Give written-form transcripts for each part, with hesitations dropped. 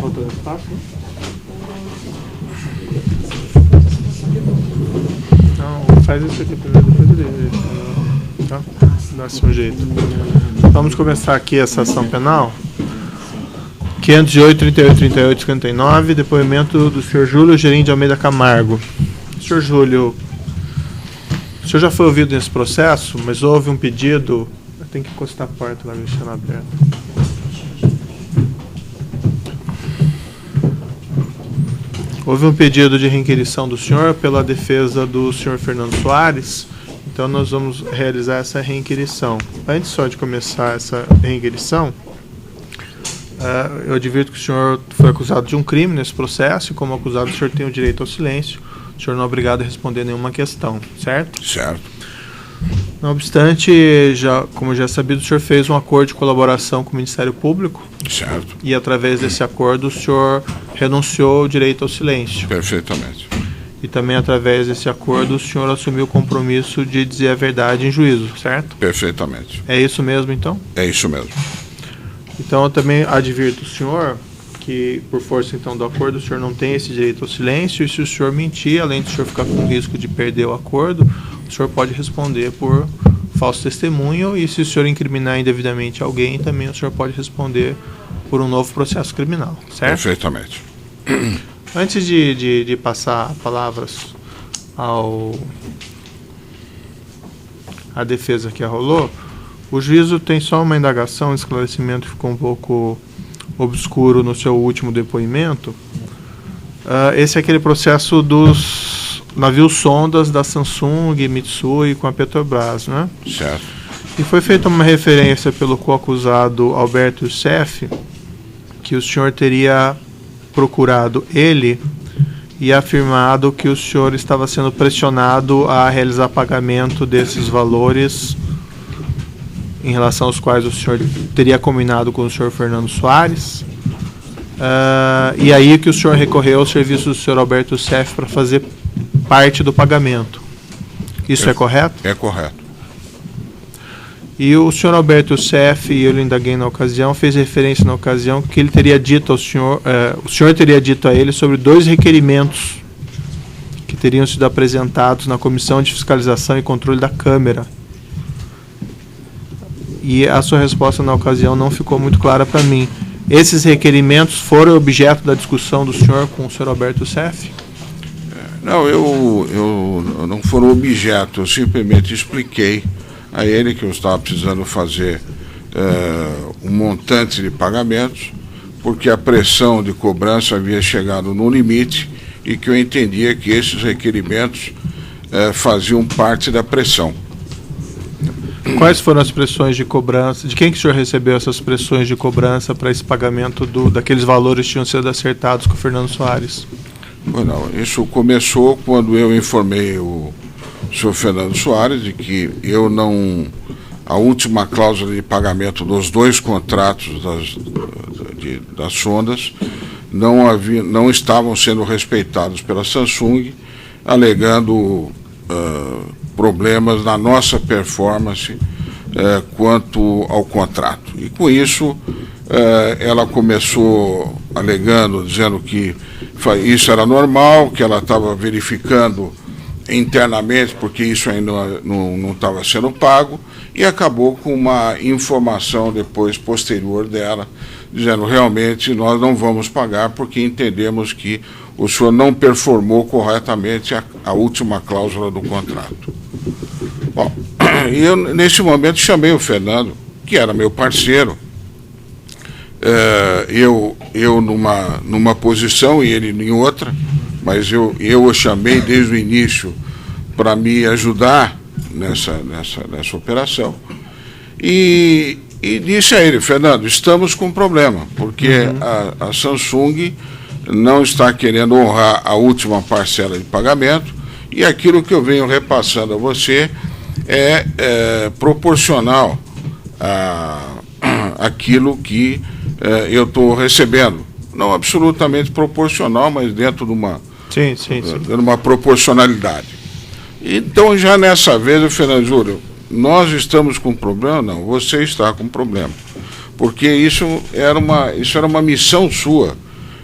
Faltou espaço? Não, faz isso aqui primeiro, depois ele. Tá? Dá-se um jeito. Vamos começar aqui essa ação penal. 508, 38, 38, 59, depoimento do Sr. Júlio Gerim de Almeida Camargo. Sr. Júlio, o senhor já foi ouvido nesse processo, mas houve um pedido. Eu tenho que encostar a porta lá, deixando aberta. Houve um pedido de reinquirição do senhor pela defesa do senhor Fernando Soares, então nós vamos realizar essa reinquirição. Antes só de começar essa reinquirição, eu advirto que o senhor foi acusado de um crime nesse processo e, como acusado, o senhor tem o direito ao silêncio. O senhor não é obrigado a responder nenhuma questão, certo? Certo. Não obstante, como já é sabido, o senhor fez um acordo de colaboração com o Ministério Público. Certo. E, através desse acordo, o senhor renunciou ao direito ao silêncio. Perfeitamente. E também, através desse acordo, o senhor assumiu o compromisso de dizer a verdade em juízo, certo? Perfeitamente. É isso mesmo, então? É isso mesmo. Então, eu também advirto o senhor que, por força, então, do acordo, o senhor não tem esse direito ao silêncio, e se o senhor mentir, além de o senhor ficar com risco de perder o acordo, o senhor pode responder por falso testemunho, e se o senhor incriminar indevidamente alguém, também o senhor pode responder por um novo processo criminal, certo? Perfeitamente. Antes de passar palavras à defesa que arrolou, o juízo tem só uma indagação, um esclarecimento que ficou um pouco obscuro no seu último depoimento. Esse é aquele processo dos navios sondas da Samsung, Mitsui com a Petrobras, né? Certo. E foi feita uma referência pelo coacusado Alberto Youssef, que o senhor teria procurado ele e afirmado que o senhor estava sendo pressionado a realizar pagamento desses valores, em relação aos quais o senhor teria combinado com o senhor Fernando Soares, e aí que o senhor recorreu ao serviço do senhor Alberto Youssef para fazer parte do pagamento. Isso é correto? É correto. E o senhor Alberto Youssef, e eu lhe indaguei na ocasião, fez referência na ocasião que ele teria dito ao senhor, o senhor teria dito a ele sobre 2 requerimentos que teriam sido apresentados na Comissão de Fiscalização e Controle da Câmara. E a sua resposta na ocasião não ficou muito clara para mim. Esses requerimentos foram objeto da discussão do senhor com o senhor Alberto Youssef? Não, eu não foram objeto, eu simplesmente expliquei a ele que eu estava precisando fazer um montante de pagamentos, porque a pressão de cobrança havia chegado no limite e que eu entendia que esses requerimentos faziam parte da pressão. Quais foram as pressões de cobrança? De quem que o senhor recebeu essas pressões de cobrança para esse pagamento daqueles valores que tinham sido acertados com o Fernando Soares? Não, isso começou quando eu informei o senhor Fernando Soares de que a última cláusula de pagamento dos 2 contratos das sondas não estavam sendo respeitados pela Samsung, alegando problemas na nossa performance quanto ao contrato. E com isso, ela começou alegando, dizendo que isso era normal, que ela estava verificando internamente, porque isso ainda não estava sendo pago, e acabou com uma informação depois posterior dela, dizendo realmente nós não vamos pagar porque entendemos que o senhor não performou corretamente a última cláusula do contrato. Bom, e eu nesse momento chamei o Fernando, que era meu parceiro, eu numa posição e ele em outra, mas eu o chamei desde o início para me ajudar nessa operação. E disse a ele: Fernando, estamos com um problema, porque a Samsung não está querendo honrar a última parcela de pagamento, e aquilo que eu venho repassando a você é proporcional àquilo que eu estou recebendo. Não absolutamente proporcional, mas dentro de uma proporcionalidade. Então, já nessa vez, o Fernando Júlio, nós estamos com problema? Não, você está com problema. porque isso era uma missão sua,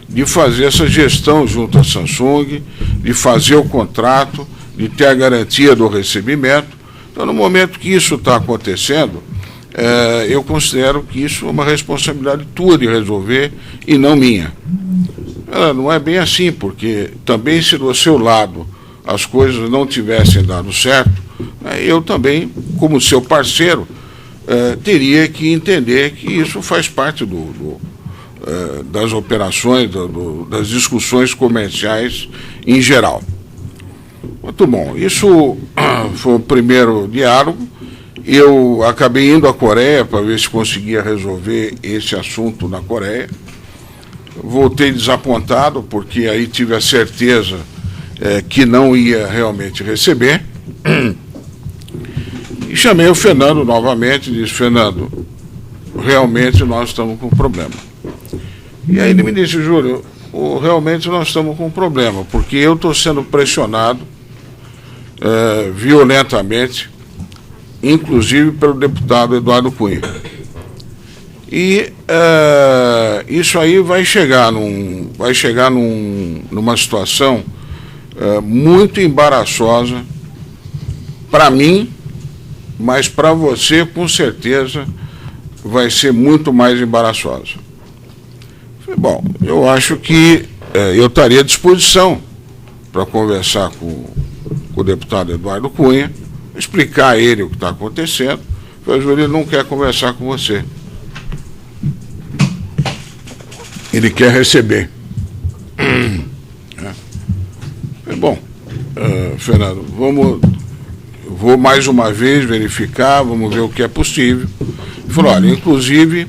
de fazer essa gestão junto à Samsung, de fazer o contrato, de ter a garantia do recebimento. Então, no momento que isso está acontecendo, eu considero que isso é uma responsabilidade tua de resolver e não minha. Não é bem assim, porque também, se do seu lado as coisas não tivessem dado certo, eu também, como seu parceiro, teria que entender que isso faz parte das operações, das discussões comerciais em geral. Muito bom. Isso foi o primeiro diálogo. Eu acabei indo à Coreia para ver se conseguia resolver esse assunto na Coreia. Voltei desapontado, porque aí tive a certeza que não ia realmente receber. E chamei o Fernando novamente e disse: Fernando, realmente nós estamos com um problema. E aí ele me disse: Júlio, realmente nós estamos com um problema, porque eu estou sendo pressionado violentamente, inclusive pelo deputado Eduardo Cunha. E isso aí vai chegar numa situação muito embaraçosa para mim, mas para você, com certeza, vai ser muito mais embaraçosa. Bom, eu acho que eu estaria à disposição para conversar com o deputado Eduardo Cunha, explicar a ele o que está acontecendo. Mas ele não quer conversar com você. Ele quer receber. Bom, Fernando, vou mais uma vez verificar, vamos ver o que é possível. Ele falou: olha, inclusive,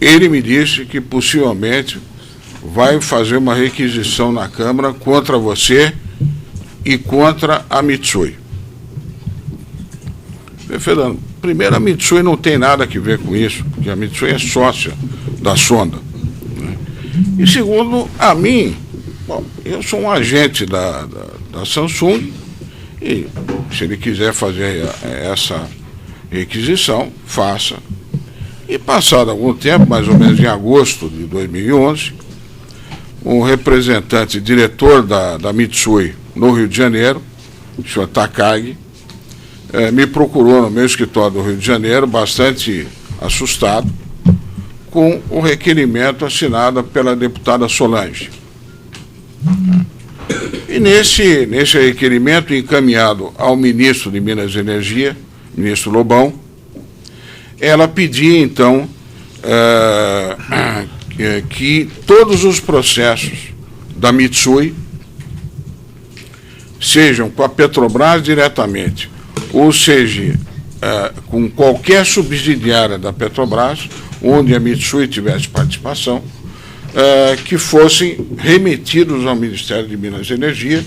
ele me disse que possivelmente vai fazer uma requisição na Câmara contra você e contra a Mitsui. Fernando, primeiro, a Mitsui não tem nada a ver com isso, porque a Mitsui é sócia da Sonda, né? E segundo, a mim, bom, eu sou um agente da Samsung, e se ele quiser fazer essa requisição, faça. E passado algum tempo, mais ou menos em agosto de 2011, um representante, diretor da Mitsui no Rio de Janeiro, o senhor Takagi, me procurou no meu escritório do Rio de Janeiro, bastante assustado, com o requerimento assinado pela deputada Solange. E nesse requerimento, encaminhado ao ministro de Minas e Energia, ministro Lobão, ela pedia, então, que todos os processos da Mitsui, sejam com a Petrobras diretamente, ou seja, com qualquer subsidiária da Petrobras, onde a Mitsui tivesse participação, que fossem remetidos ao Ministério de Minas e Energia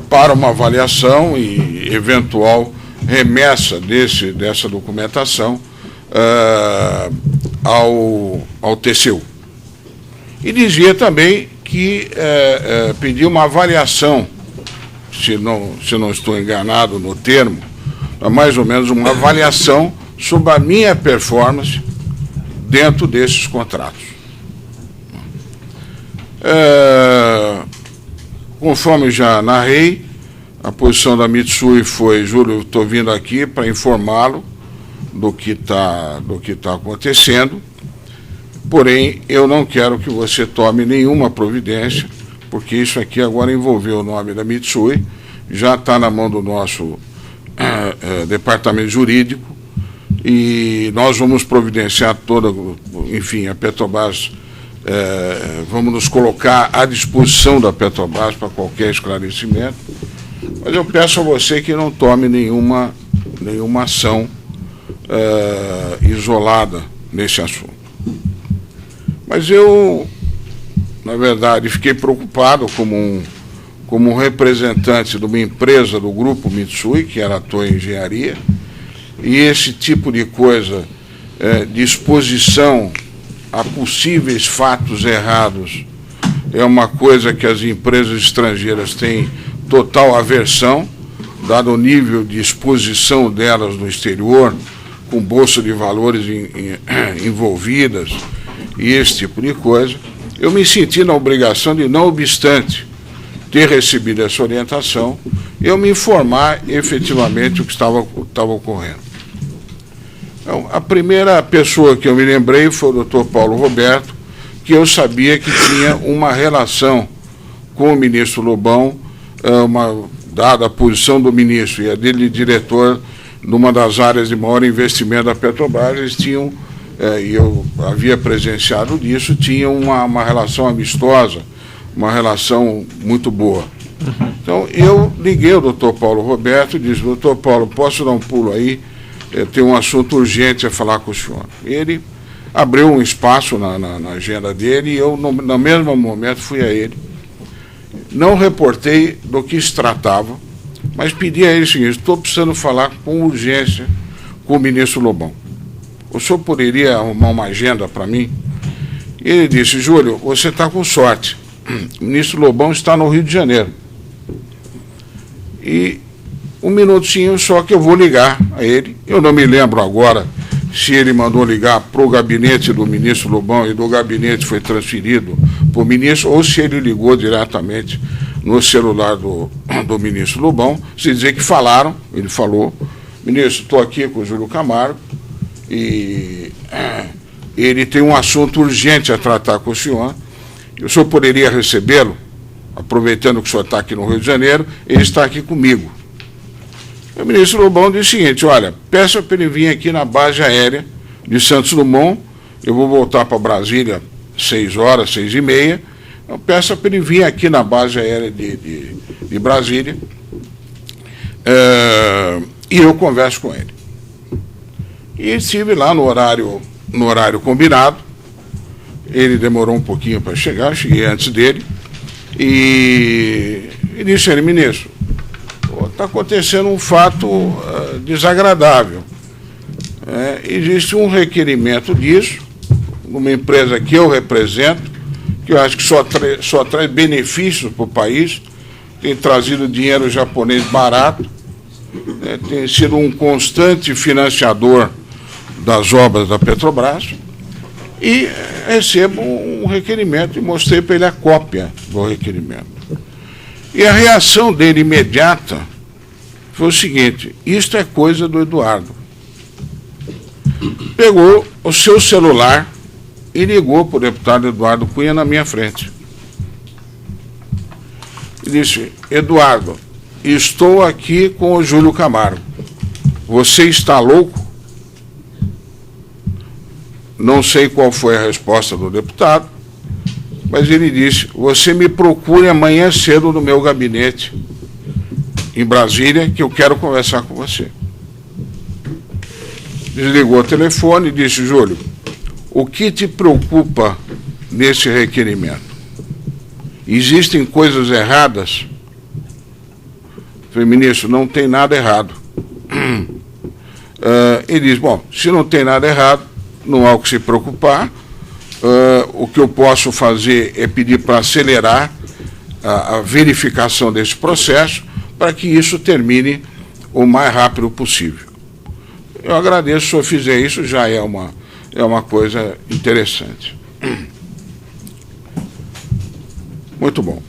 para uma avaliação e eventual remessa dessa documentação ao TCU. E dizia também que pedia uma avaliação, se não estou enganado no termo, mais ou menos uma avaliação sobre a minha performance dentro desses contratos. Conforme já narrei, a posição da Mitsui foi: Júlio, estou vindo aqui para informá-lo do que está acontecendo, porém, eu não quero que você tome nenhuma providência, porque isso aqui agora envolveu o nome da Mitsui, já está na mão do nosso departamento jurídico, e nós vamos providenciar enfim, a Petrobras, vamos nos colocar à disposição da Petrobras para qualquer esclarecimento, mas eu peço a você que não tome nenhuma ação isolada nesse assunto. Mas eu, na verdade, fiquei preocupado como um representante de uma empresa do grupo Mitsui, que era a Toei Engenharia, e esse tipo de coisa, de exposição a possíveis fatos errados, é uma coisa que as empresas estrangeiras têm total aversão, dado o nível de exposição delas no exterior, com bolsa de valores envolvidas e esse tipo de coisa, eu me senti na obrigação de, não obstante ter recebido essa orientação, eu me informar efetivamente o que estava ocorrendo. Então, a primeira pessoa que eu me lembrei foi o Dr. Paulo Roberto, que eu sabia que tinha uma relação com o ministro Lobão, dada a posição do ministro e a dele de diretor numa das áreas de maior investimento da Petrobras, eles tinham, e eu havia presenciado disso, tinham uma relação amistosa, uma relação muito boa. Então, eu liguei ao doutor Paulo Roberto e disse: doutor Paulo, posso dar um pulo aí? Eu tenho um assunto urgente a falar com o senhor. Ele abriu um espaço na agenda dele e eu, no mesmo momento, fui a ele. Não reportei do que se tratava, mas pedi a ele o seguinte: estou precisando falar com urgência com o ministro Lobão. O senhor poderia arrumar uma agenda para mim? E ele disse: Júlio, você está com sorte. O ministro Lobão está no Rio de Janeiro. E um minutinho só que eu vou ligar a ele. Eu não me lembro agora se ele mandou ligar para o gabinete do ministro Lobão e do gabinete foi transferido para o ministro, ou se ele ligou diretamente no celular do ministro Lobão, se dizer que falaram, ele falou: ministro, estou aqui com o Júlio Camargo e ele tem um assunto urgente a tratar com o senhor. O senhor poderia recebê-lo, aproveitando que o senhor está aqui no Rio de Janeiro, ele está aqui comigo. O ministro Lobão disse o seguinte: olha, peça para ele vir aqui na base aérea de Santos Dumont, eu vou voltar para Brasília 6 horas, 6h30, então peça para ele vir aqui na base aérea de Brasília, e eu converso com ele. E estive lá no horário combinado. Ele demorou um pouquinho para chegar, eu cheguei antes dele, e disse a ele: ministro, está acontecendo um fato desagradável. Existe um requerimento disso, numa empresa que eu represento, que eu acho que só traz benefícios para o país, tem trazido dinheiro japonês barato, tem sido um constante financiador das obras da Petrobras, e recebo um requerimento e mostrei para ele a cópia do requerimento. E a reação dele imediata foi o seguinte: isto é coisa do Eduardo. Pegou o seu celular e ligou para o deputado Eduardo Cunha na minha frente. E disse: Eduardo, estou aqui com o Júlio Camargo. Você está louco? Não sei qual foi a resposta do deputado, mas ele disse: você me procure amanhã cedo no meu gabinete em Brasília, que eu quero conversar com você. Desligou o telefone e disse: Júlio, o que te preocupa nesse requerimento? Existem coisas erradas? Falei: ministro, não tem nada errado. Ele disse: bom, se não tem nada errado, não há o que se preocupar. O que eu posso fazer é pedir para acelerar a verificação desse processo, para que isso termine o mais rápido possível. Eu agradeço se o senhor fizer isso, já é uma coisa interessante. Muito bom.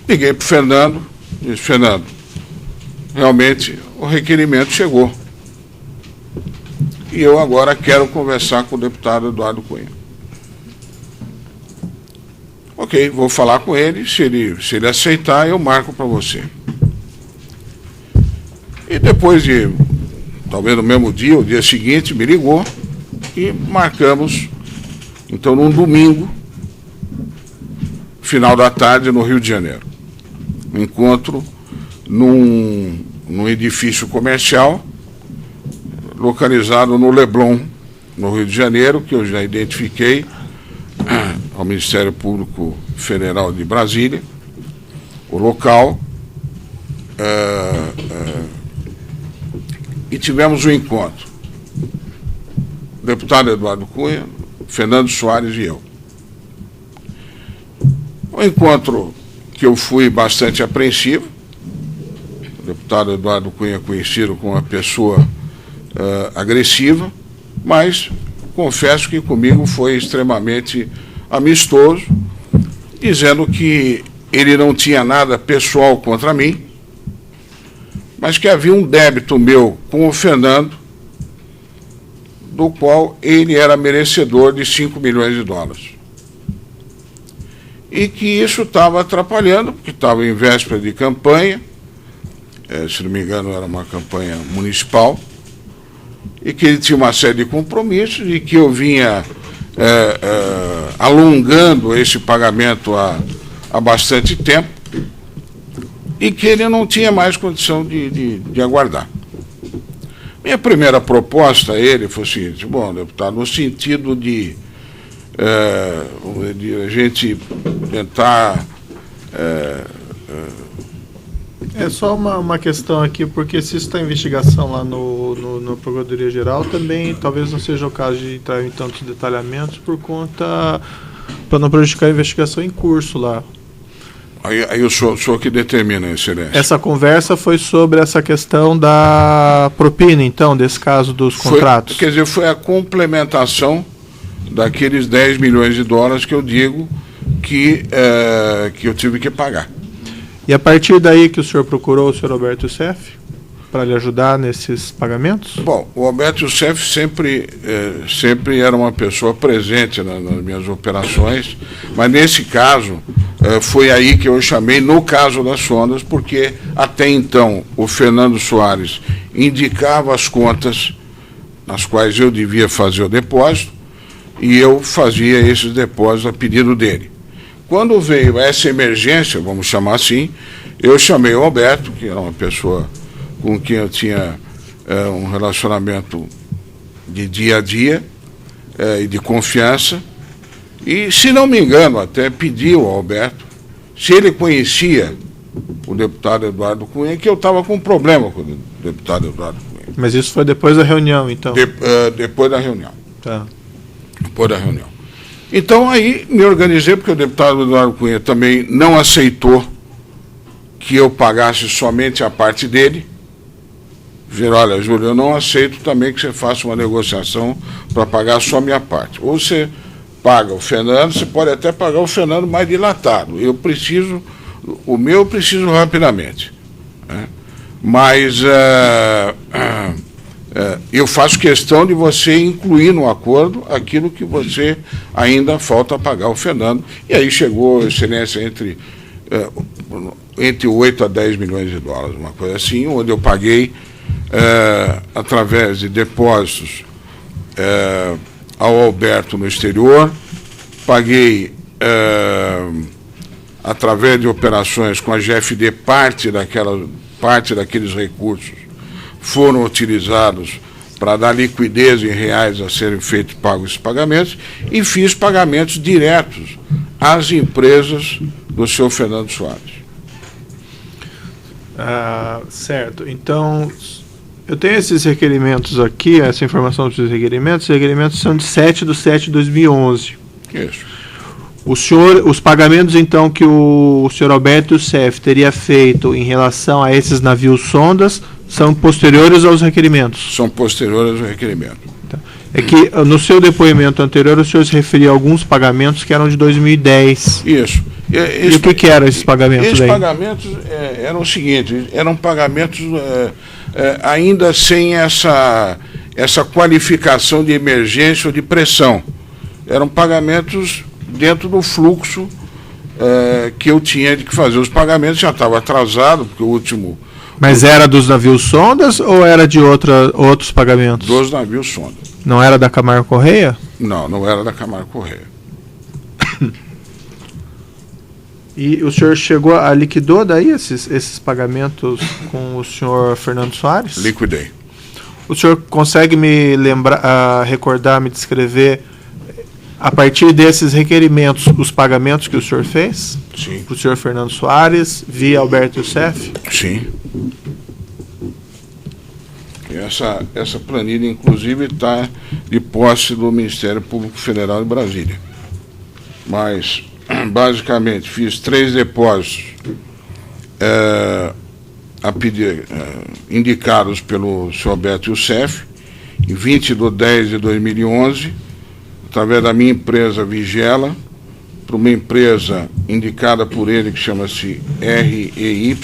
Liguei para o Fernando, disse: Fernando, realmente o requerimento chegou. E eu agora quero conversar com o deputado Eduardo Cunha. Ok, vou falar com ele, se ele aceitar, eu marco para você. E depois de, talvez no mesmo dia, o dia seguinte, me ligou e marcamos, então, num domingo, final da tarde, no Rio de Janeiro. Um encontro num edifício comercial, localizado no Leblon, no Rio de Janeiro, que eu já identifiquei ao Ministério Público Federal de Brasília, o local, e tivemos um encontro. O deputado Eduardo Cunha, Fernando Soares e eu. Um encontro que eu fui bastante apreensivo. O deputado Eduardo Cunha, conhecido como uma pessoa agressiva, mas confesso que comigo foi extremamente amistoso, dizendo que ele não tinha nada pessoal contra mim, mas que havia um débito meu com o Fernando, do qual ele era merecedor de 5 milhões de dólares. E que isso estava atrapalhando, porque estava em véspera de campanha, se não me engano era uma campanha municipal, e que ele tinha uma série de compromissos e que eu vinha alongando esse pagamento há bastante tempo e que ele não tinha mais condição de aguardar. Minha primeira proposta a ele foi o seguinte: bom, deputado, no sentido de a gente tentar... É só uma questão aqui, porque se isso está em investigação lá no Procuradoria-Geral, também talvez não seja o caso de entrar em tantos detalhamentos para não prejudicar a investigação em curso lá. Aí o senhor que determina, Excelência. Essa conversa foi sobre essa questão da propina, então, desse caso dos contratos? Quer dizer, foi a complementação daqueles 10 milhões de dólares que eu digo que eu tive que pagar. E a partir daí que o senhor procurou o senhor Alberto Youssef para lhe ajudar nesses pagamentos? Bom, o Alberto Youssef sempre era uma pessoa presente nas minhas operações, mas nesse caso foi aí que eu chamei, no caso das sondas, porque até então o Fernando Soares indicava as contas nas quais eu devia fazer o depósito e eu fazia esses depósitos a pedido dele. Quando veio essa emergência, vamos chamar assim, eu chamei o Alberto, que era uma pessoa com quem eu tinha um relacionamento de dia a dia e de confiança, e, se não me engano, até pedi ao Alberto se ele conhecia o deputado Eduardo Cunha, que eu estava com problema com o deputado Eduardo Cunha. Mas isso foi depois da reunião, então? Depois da reunião. Tá. Depois da reunião. Então, aí me organizei, porque o deputado Eduardo Cunha também não aceitou que eu pagasse somente a parte dele. Dizer, olha, Júlio, eu não aceito também que você faça uma negociação para pagar só a minha parte. Ou você paga o Fernando, você pode até pagar o Fernando mais dilatado. O meu eu preciso rapidamente. Né? Mas eu faço questão de você incluir no acordo aquilo que você ainda falta pagar o Fernando. E aí chegou, Excelência, entre 8 a 10 milhões de dólares, uma coisa assim, onde eu paguei através de depósitos ao Alberto no exterior, paguei através de operações com a GFD, parte daqueles recursos foram utilizados para dar liquidez em reais a serem feitos pagos esses pagamentos, e fiz pagamentos diretos às empresas do senhor Fernando Soares. Certo. Então, eu tenho esses requerimentos aqui, essa informação dos requerimentos. Os requerimentos são de 7/7/2011. Isso. Os pagamentos, então, que o senhor Alberto Youssef teria feito em relação a esses navios sondas são posteriores aos requerimentos? São posteriores ao requerimento. Tá. É que no seu depoimento anterior o senhor se referia a alguns pagamentos que eram de 2010. Isso. E o que eram esses pagamentos? Esses pagamentos eram o seguinte: eram pagamentos ainda sem essa qualificação de emergência ou de pressão. Eram pagamentos dentro do fluxo que eu tinha de que fazer. Os pagamentos já estavam atrasados, porque o último... Mas era dos navios sondas ou era de outros pagamentos? Dos navios sondas. Não era da Camargo Correia? Não era da Camargo Correia. E o senhor liquidou daí esses pagamentos com o senhor Fernando Soares? Liquidei. O senhor consegue me recordar, me descrever, a partir desses requerimentos, os pagamentos que o senhor fez? Sim. Para o senhor Fernando Soares, via Alberto Youssef? Sim. Essa planilha, inclusive, está de posse do Ministério Público Federal de Brasília. Mas, basicamente, fiz 3 depósitos indicados pelo senhor Alberto Youssef, em 20/10/2011, através da minha empresa Vigela, para uma empresa indicada por ele que chama-se REY.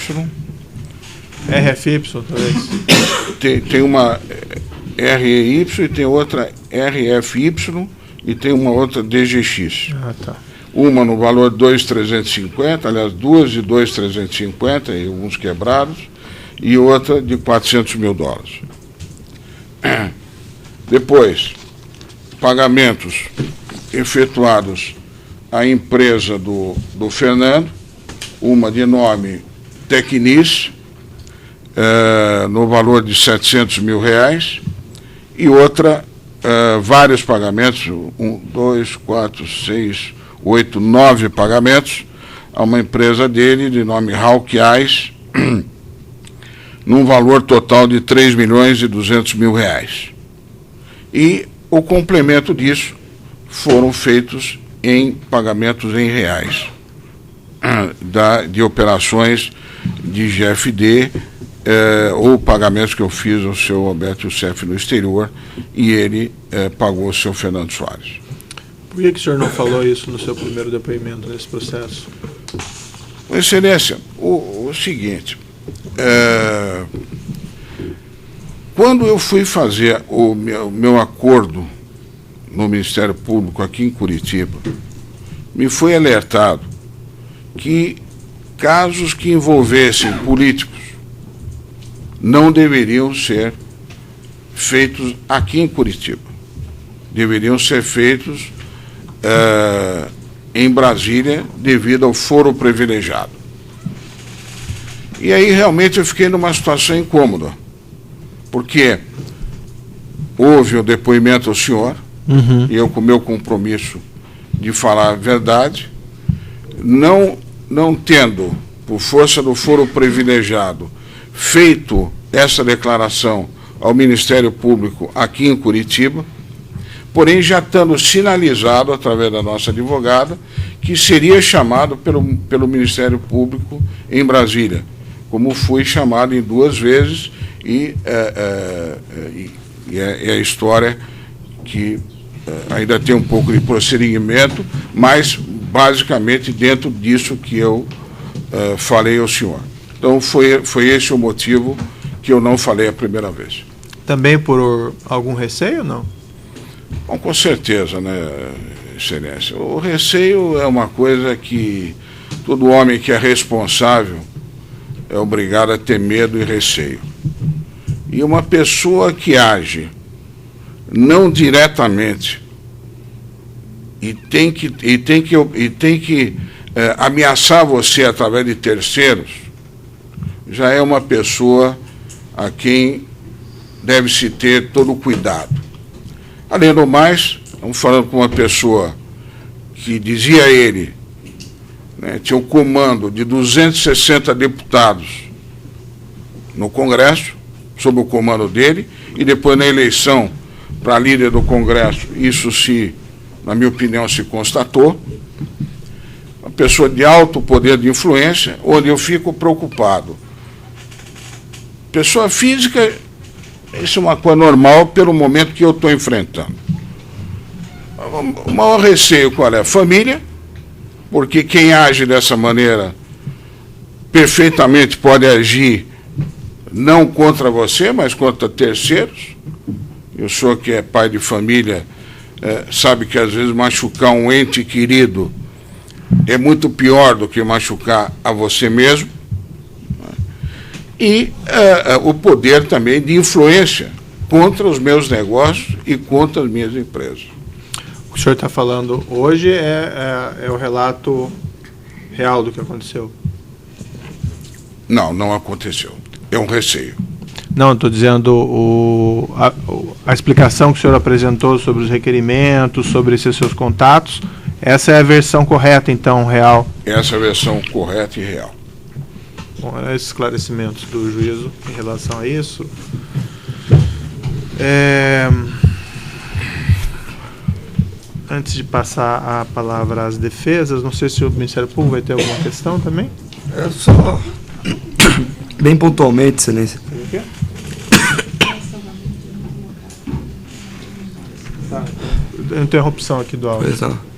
RFY, talvez? Tem uma REY e tem outra RFY e tem uma outra DGX. Ah, tá. Uma no valor de 2.350, aliás, duas de 2.350 e alguns quebrados, e outra de $400 mil. Depois, pagamentos efetuados à empresa do Fernando, uma de nome Tecnis, no valor de R$700 mil, e outra, vários pagamentos, 1, 2, 4, 6, 8, 9 pagamentos, a uma empresa dele, de nome Hawkeyes, num valor total de R$3.200.000. E o complemento disso foram feitos em pagamentos em reais, de operações de GFD, ou pagamentos que eu fiz ao seu Alberto Youssef no exterior, e ele pagou ao seu Fernando Soares. Por que o senhor não falou isso no seu primeiro depoimento nesse processo? Excelência, o seguinte, quando eu fui fazer o meu acordo no Ministério Público aqui em Curitiba, me foi alertado que casos que envolvessem políticos não deveriam ser feitos aqui em Curitiba. Deveriam ser feitos em Brasília, devido ao foro privilegiado. E aí realmente eu fiquei numa situação incômoda, porque houve o depoimento ao senhor, e eu com o meu compromisso de falar a verdade, não tendo, por força do foro privilegiado, feito essa declaração ao Ministério Público aqui em Curitiba, porém já estando sinalizado, através da nossa advogada, que seria chamado pelo Ministério Público em Brasília, como fui chamado em 2 vezes, e é a história que ainda tem um pouco de prosseguimento, mas basicamente dentro disso que eu falei ao senhor. Então foi esse o motivo que eu não falei a primeira vez. Também por algum receio ou não? Bom, com certeza, né, Excelência. O receio é uma coisa que todo homem que é responsável é obrigado a ter medo e receio. E uma pessoa que age não diretamente e tem que ameaçar você através de terceiros, já é uma pessoa a quem deve-se ter todo o cuidado. Além do mais, estamos falando com uma pessoa que, dizia ele, né, tinha um comando de 260 deputados no Congresso, sob o comando dele, e depois na eleição para líder do Congresso, isso na minha opinião, se constatou. Uma pessoa de alto poder de influência, onde eu fico preocupado. Pessoa física, isso é uma coisa normal pelo momento que eu estou enfrentando. O maior receio qual é? Família, porque quem age dessa maneira perfeitamente pode agir não contra você, mas contra terceiros. O senhor que é pai de família sabe que às vezes machucar um ente querido é muito pior do que machucar a você mesmo. E o poder também de influência contra os meus negócios e contra as minhas empresas. O que o senhor está falando hoje é o relato real do que aconteceu? Não aconteceu. É um receio. Não, estou dizendo a explicação que o senhor apresentou sobre os requerimentos, sobre esses seus contatos, essa é a versão correta, então, real? Essa é a versão correta e real. Bom, eram esses esclarecimentos do juízo em relação a isso. Antes de passar a palavra às defesas, não sei se o Ministério Público vai ter alguma questão também? É só, bem pontualmente, Excelência. interrupção aqui do áudio. Pois não.